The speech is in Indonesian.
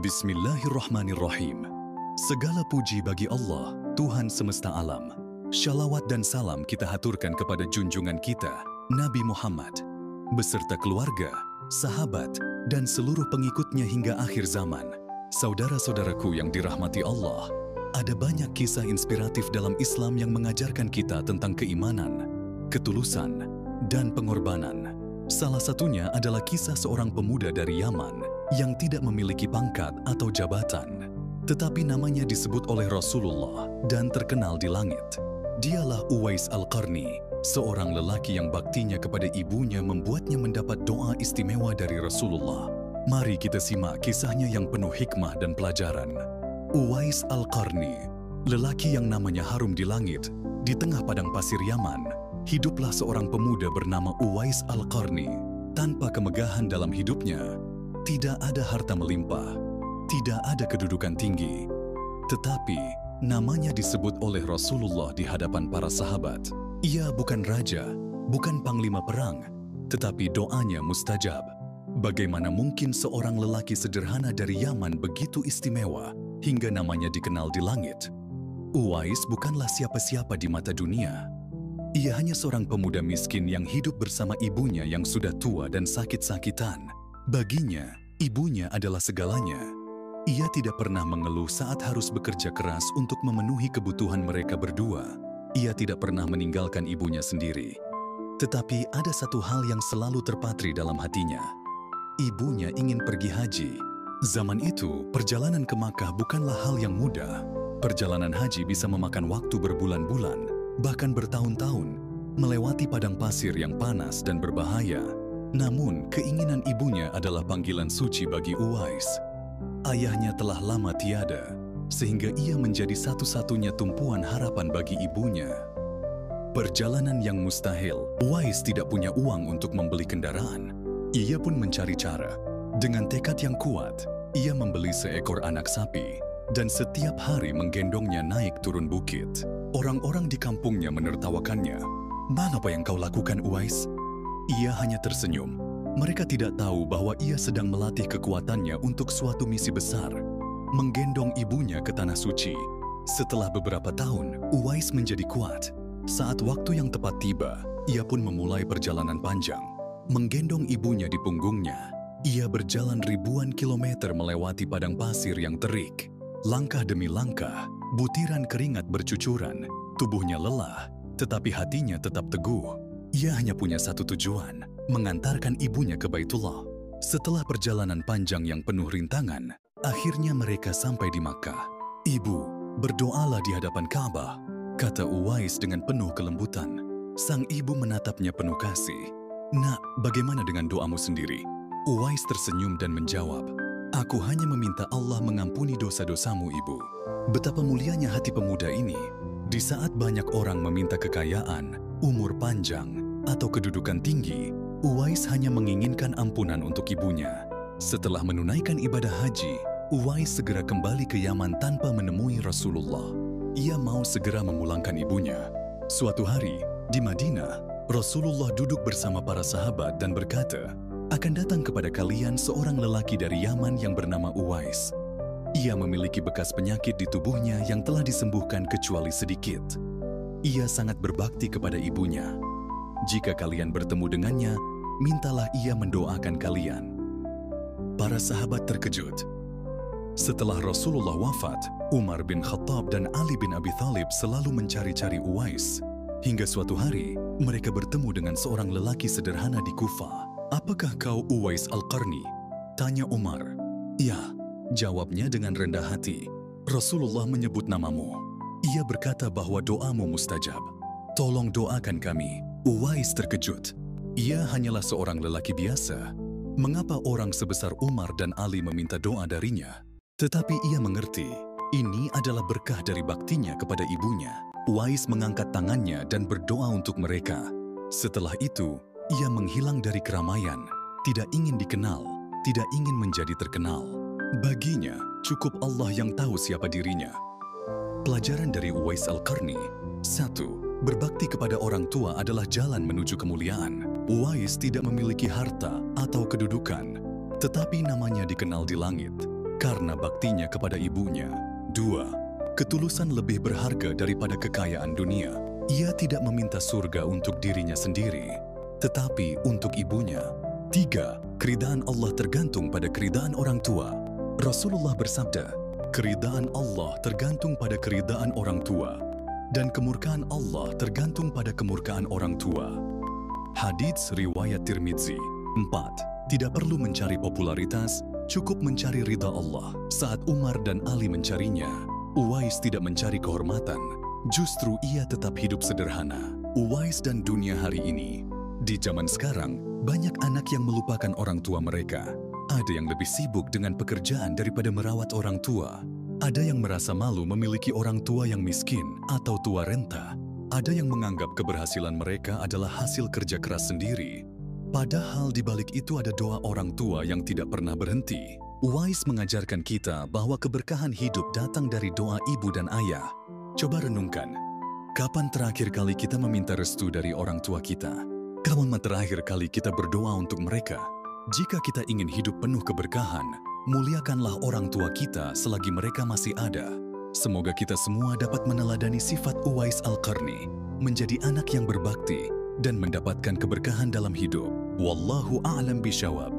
Bismillahirrahmanirrahim. Segala puji bagi Allah, Tuhan semesta alam. Shalawat dan salam kita haturkan kepada junjungan kita, Nabi Muhammad, beserta keluarga, sahabat, dan seluruh pengikutnya hingga akhir zaman. Saudara-saudaraku yang dirahmati Allah, ada banyak kisah inspiratif dalam Islam yang mengajarkan kita tentang keimanan, ketulusan, dan pengorbanan. Salah satunya adalah kisah seorang pemuda dari Yaman yang tidak memiliki pangkat atau jabatan, tetapi namanya disebut oleh Rasulullah dan terkenal di langit. Dialah Uwais Al-Qarni, seorang lelaki yang baktinya kepada ibunya membuatnya mendapat doa istimewa dari Rasulullah. Mari kita simak kisahnya yang penuh hikmah dan pelajaran. Uwais Al-Qarni, lelaki yang namanya harum di langit, di tengah padang pasir Yaman, hiduplah seorang pemuda bernama Uwais Al-Qarni. Tanpa kemegahan dalam hidupnya, tidak ada harta melimpah, tidak ada kedudukan tinggi, tetapi namanya disebut oleh Rasulullah di hadapan para sahabat. Ia bukan raja, bukan panglima perang, tetapi doanya mustajab. Bagaimana mungkin seorang lelaki sederhana dari Yaman begitu istimewa hingga namanya dikenal di langit? Uwais bukanlah siapa-siapa di mata dunia. Ia hanya seorang pemuda miskin yang hidup bersama ibunya yang sudah tua dan sakit-sakitan. Baginya, ibunya adalah segalanya. Ia tidak pernah mengeluh saat harus bekerja keras untuk memenuhi kebutuhan mereka berdua. Ia tidak pernah meninggalkan ibunya sendiri. Tetapi ada satu hal yang selalu terpatri dalam hatinya. Ibunya ingin pergi haji. Zaman itu, perjalanan ke Makkah bukanlah hal yang mudah. Perjalanan haji bisa memakan waktu berbulan-bulan, bahkan bertahun-tahun, melewati padang pasir yang panas dan berbahaya. Namun, keinginan ibunya adalah panggilan suci bagi Uwais. Ayahnya telah lama tiada, sehingga ia menjadi satu-satunya tumpuan harapan bagi ibunya. Perjalanan yang mustahil, Uwais tidak punya uang untuk membeli kendaraan. Ia pun mencari cara. Dengan tekad yang kuat, ia membeli seekor anak sapi, dan setiap hari menggendongnya naik turun bukit. Orang-orang di kampungnya menertawakannya. "Mana apa yang kau lakukan, Uwais?" Ia hanya tersenyum. Mereka tidak tahu bahwa ia sedang melatih kekuatannya untuk suatu misi besar, menggendong ibunya ke Tanah Suci. Setelah beberapa tahun, Uwais menjadi kuat. Saat waktu yang tepat tiba, ia pun memulai perjalanan panjang. Menggendong ibunya di punggungnya, ia berjalan ribuan kilometer melewati padang pasir yang terik. Langkah demi langkah, butiran keringat bercucuran, tubuhnya lelah, tetapi hatinya tetap teguh. Ia hanya punya satu tujuan, mengantarkan ibunya ke Baitullah. Setelah perjalanan panjang yang penuh rintangan, akhirnya mereka sampai di Makkah. "Ibu, berdoalah di hadapan Ka'bah," kata Uwais dengan penuh kelembutan. Sang ibu menatapnya penuh kasih. "Nak, bagaimana dengan doamu sendiri?" Uwais tersenyum dan menjawab, "Aku hanya meminta Allah mengampuni dosa-dosamu, Ibu." Betapa mulianya hati pemuda ini. Di saat banyak orang meminta kekayaan, umur panjang, atau kedudukan tinggi, Uwais hanya menginginkan ampunan untuk ibunya. Setelah menunaikan ibadah haji, Uwais segera kembali ke Yaman tanpa menemui Rasulullah. Ia mau segera memulangkan ibunya. Suatu hari, di Madinah, Rasulullah duduk bersama para sahabat dan berkata, "Akan datang kepada kalian seorang lelaki dari Yaman yang bernama Uwais. Ia memiliki bekas penyakit di tubuhnya yang telah disembuhkan kecuali sedikit. Ia sangat berbakti kepada ibunya. Jika kalian bertemu dengannya, mintalah ia mendoakan kalian." Para sahabat terkejut. Setelah Rasulullah wafat, Umar bin Khattab dan Ali bin Abi Thalib selalu mencari-cari Uwais. Hingga suatu hari, mereka bertemu dengan seorang lelaki sederhana di Kufah. "Apakah kau Uwais Al-Qarni?" tanya Umar. "Ya," jawabnya dengan rendah hati. "Rasulullah menyebut namamu. Ia berkata bahwa doamu mustajab. Tolong doakan kami." Uwais terkejut. Ia hanyalah seorang lelaki biasa. Mengapa orang sebesar Umar dan Ali meminta doa darinya? Tetapi ia mengerti, ini adalah berkah dari baktinya kepada ibunya. Uwais mengangkat tangannya dan berdoa untuk mereka. Setelah itu, ia menghilang dari keramaian, tidak ingin dikenal, tidak ingin menjadi terkenal. Baginya, cukup Allah yang tahu siapa dirinya. Pelajaran dari Uwais Al-Qarni: 1. Berbakti kepada orang tua adalah jalan menuju kemuliaan. Uwais tidak memiliki harta atau kedudukan, tetapi namanya dikenal di langit. karena baktinya kepada ibunya. 2. Ketulusan lebih berharga daripada kekayaan dunia. Ia tidak meminta surga untuk dirinya sendiri, tetapi untuk ibunya. 3. Keridaan Allah tergantung pada keridaan orang tua. Rasulullah bersabda, keridaan Allah tergantung pada keridaan orang tua, dan kemurkaan Allah tergantung pada kemurkaan orang tua. Hadits riwayat Tirmidzi. 4. Tidak perlu mencari popularitas, cukup mencari ridha Allah. Saat Umar dan Ali mencarinya, Uwais tidak mencari kehormatan, justru ia tetap hidup sederhana. Uwais dan dunia hari ini. Di zaman sekarang, banyak anak yang melupakan orang tua mereka. Ada yang lebih sibuk dengan pekerjaan daripada merawat orang tua. Ada yang merasa malu memiliki orang tua yang miskin atau tua renta. Ada yang menganggap keberhasilan mereka adalah hasil kerja keras sendiri. Padahal di balik itu ada doa orang tua yang tidak pernah berhenti. Uwais mengajarkan kita bahwa keberkahan hidup datang dari doa ibu dan ayah. Coba renungkan, kapan terakhir kali kita meminta restu dari orang tua kita? Kapan terakhir kali kita berdoa untuk mereka? Jika kita ingin hidup penuh keberkahan, muliakanlah orang tua kita selagi mereka masih ada. Semoga kita semua dapat meneladani sifat Uwais Al-Qarni, menjadi anak yang berbakti dan mendapatkan keberkahan dalam hidup. Wallahu a'lam bishawab.